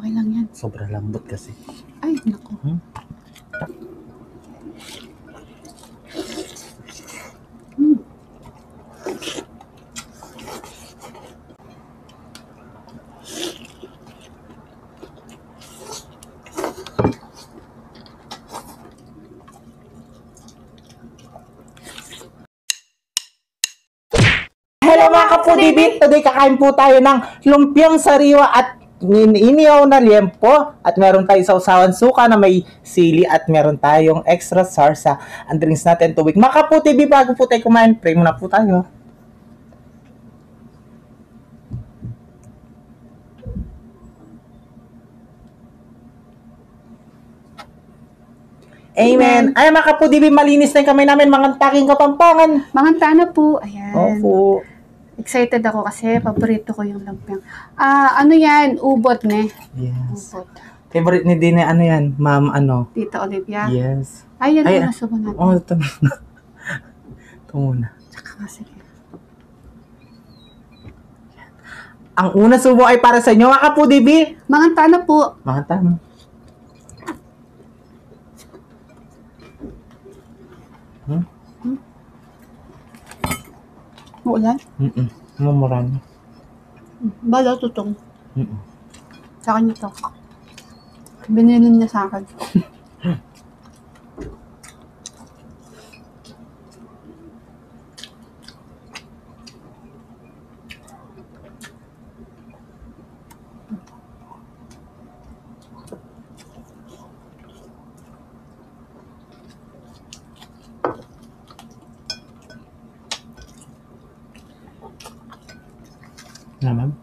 Okay lang yan. Sobrang lambot kasi. Ay, naku. Hello mga kapudibit! Today kakain po tayo ng lumpiang sariwa at inihaw na liempo at meron tayong sausawan suka na may sili at meron tayong extra sarsa. Ang drinks natin tubig. Mga kapudibit, bago po tayo kumain, pray muna po tayo. Amen. Ay mga kapudibit, malinis na yung kamay namin, mga taking Kapampangan. Mga na po. Ayan. Opo. Excited ako kasi paborito ko yung lumpiang. Ano yan? Ubot, ne? Yes. Ubot. Favorite ni Dine, ano yan? Ma'am, ano? Tita Olivia. Yes. Ay, yan Ay, ang nasubo natin. Oh, ito muna. Ito muna. Tsaka nga, sige. Ang una subo ay para sa inyo, mga kapudibi. Mga na po. Mga tama. Muulan? Mumurang. Bala, tutong. Mm-mm. Sa akin ito. Binili niya sa akin. Naman.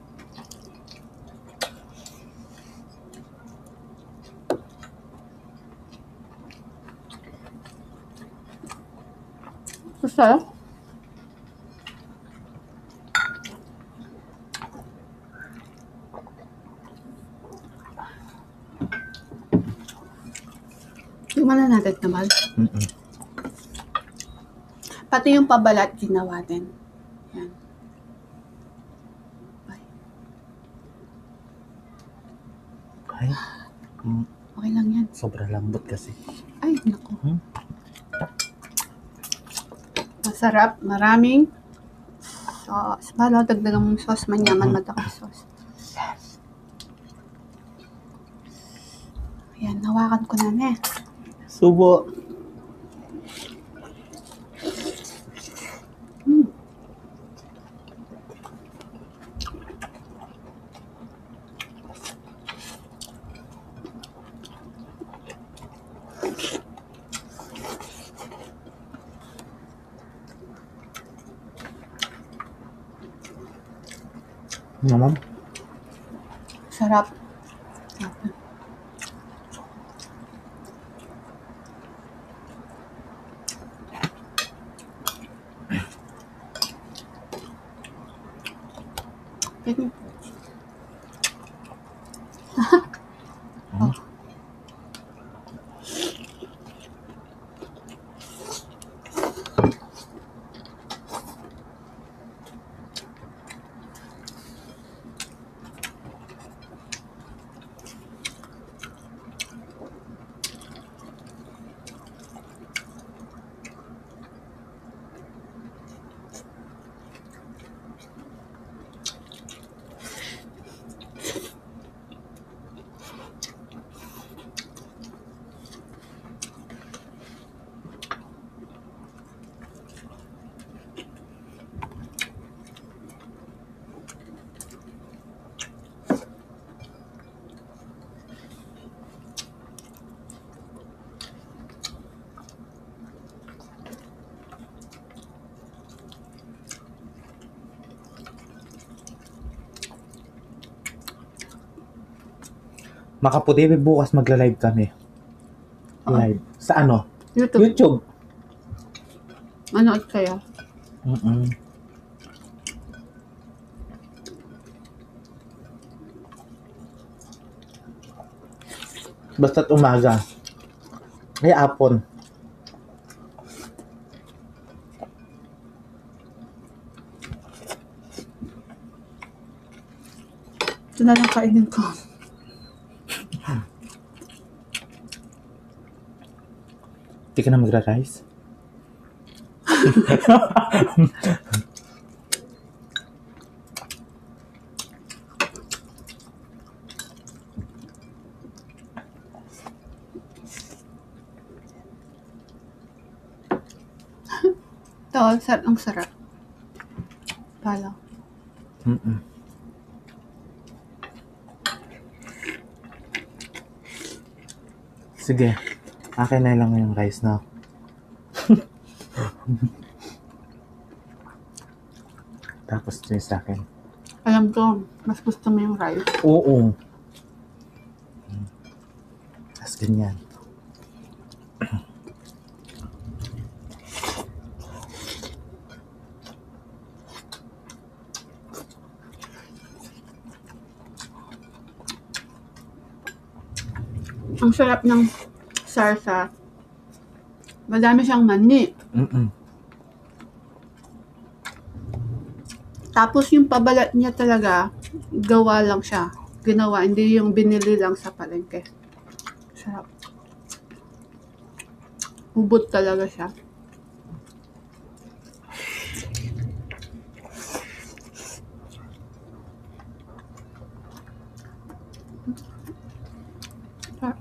Gusto? Tingnan na natin naman. Pati yung pabalat ginawa din. Yan. Ay. Okay lang yan. Sobrang lambot kasi. Ay, naku. Masarap. Maraming sauce. Bala, dagdagan mong sauce. Manyaman mataka sauce. Ayan, nawakan ko na Subo. Naman. Sarap. Oh. Mga kapudibi, bukas magla-live kami. Live. Sa ano? YouTube. YouTube. Manood kayo. Basta't umaga. Ay, apon. Ito na lang kainin ko. Hindi ka na magra-rice? Ito, ang sarap. Pala. Sige. Akin na lang yung rice na. Tapos ito yung sa akin. Alam ko, mas gusto mo yung rice. Oo. Tapos ganyan. Ang sarap ng sarsa. Madami siyang mani. Tapos yung pabalat niya talaga, gawa lang siya. Ginawa, hindi yung binili lang sa palengke. Sarap. Ubod talaga siya. Sarap.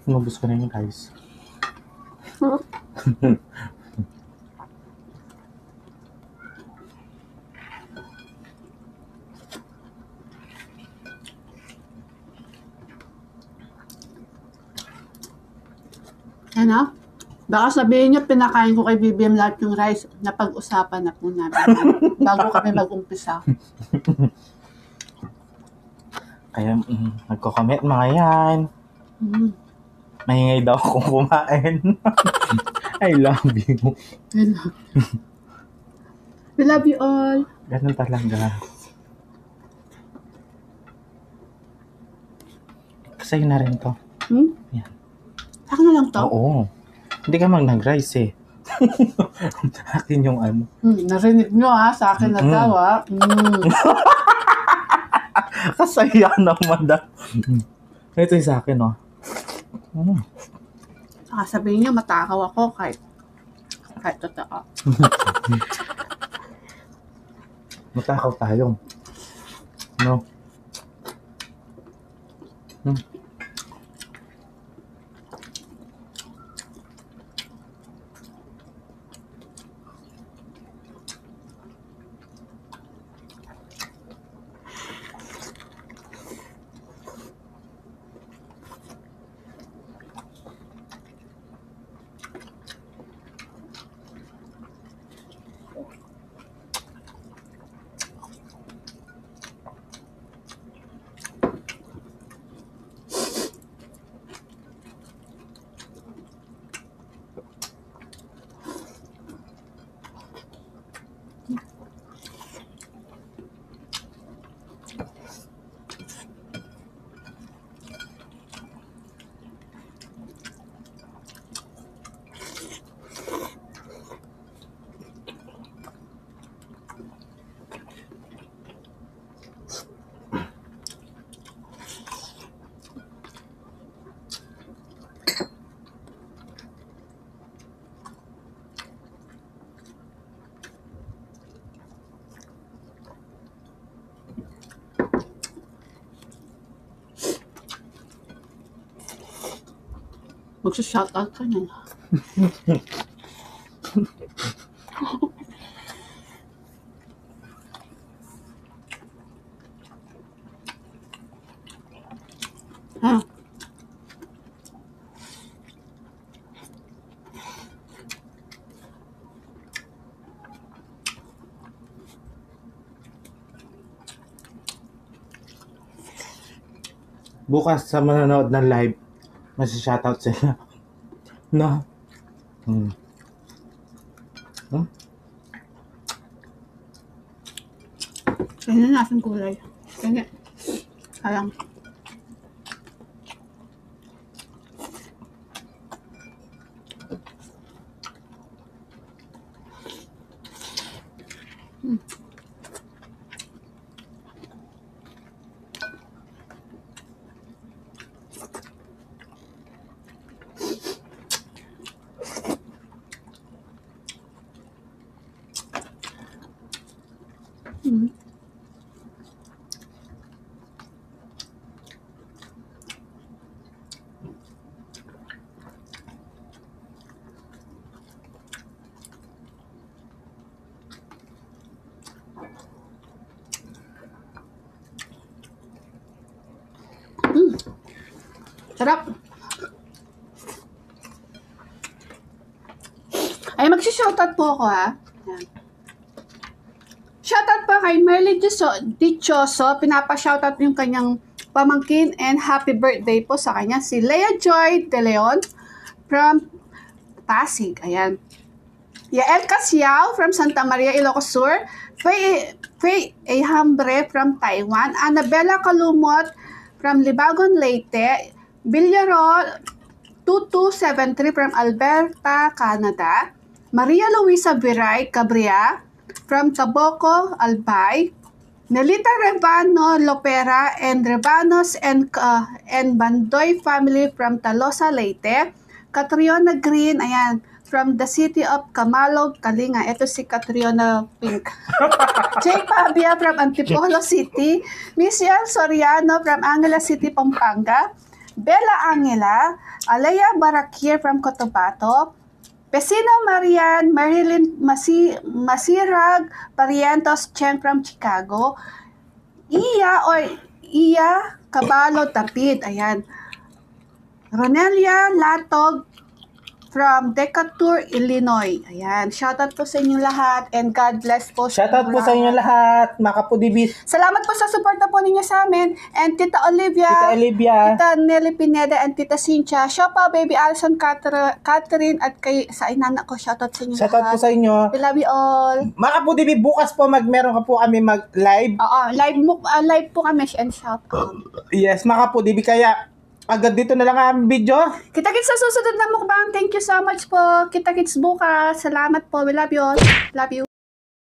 Inubos ko na yung rice. Ano? Baka sabihin niyo, pinakain ko kay BBM lahat yung rice. Napag-usapan na po namin. Bago kami mag-umpisa. Kaya, nagko-comment mga yan. Mahingay daw akong kumain. I love you. We love you all. Ganun talaga. Sa'yo na rin to. Yan. Akin na lang to? Oo. Hindi ka nag-rice eh. Akin yung ano. Narinig nyo ha, sa akin na daw ha. Kasaya naman da. Ito yung sa akin oh. Saka sabihin nyo, matakaw ako kahit totoo. Matakaw tayo. No? Magsa-shoutout ka niyan. Ha? Bukas sa manonood ng live, masi-shoutout sila. No? Hmm. Hmm? Ganyan natin kulay. Ganyan. Sayang. Mm. Sarap. Ay, magsi-shoutout po ako, ha? Yan. Shoutout po kay Merly Dichoso. Pinapa-shoutout yung kanyang pamangkin and happy birthday po sa kanya. Si Lea Joy De Leon from Pasig. Ayan. Yael Casiao from Santa Maria, Ilocos Sur. Faye Hambre from Taiwan. Annabella Kalumot from Libagon, Leyte. Villarol 2273 from Alberta, Canada. Maria Luisa Viray Cabria from Taboco, Albay. Nelita Rebano Lopera and Rebanos and Bandoy family from Talosa, Leyte. Catriona Green, ayan, from the city of Camalog, Kalinga. Ito si Catriona Pink. Jay Pabia from Antipolo City. Michelle Soriano from Angela City, Pampanga. Bella Angela. Alea Barakir from Cotabato. Pesino Marian, Marilyn Masirag, Parientos Chen from Chicago. Iya Cabalo Tapid, ayan. Ronelia Latog from Decatur, Illinois. Ayan, shoutout po sa inyo lahat and God bless po. Shoutout po sa inyo lahat, mga kapudibis. Salamat po sa suporta po ninyo sa amin and Tita Olivia, Tita Nelly Pineda and Tita Cynthia, Shopa, Baby Alison, Catherine at kay sa inana ko, shoutout sa inyo Shoutout lahat. po sa inyo. We love you all. Mga kapudibis, bukas po meron ka po kami mag-live. Oo, live po kami and shoutout. Yes, mga kapudibis, kaya agad dito na lang ang video. Kita-kits sa susunod na mukbang. Thank you so much po. Kita-kits bukas. Salamat po. We love you all. Love you.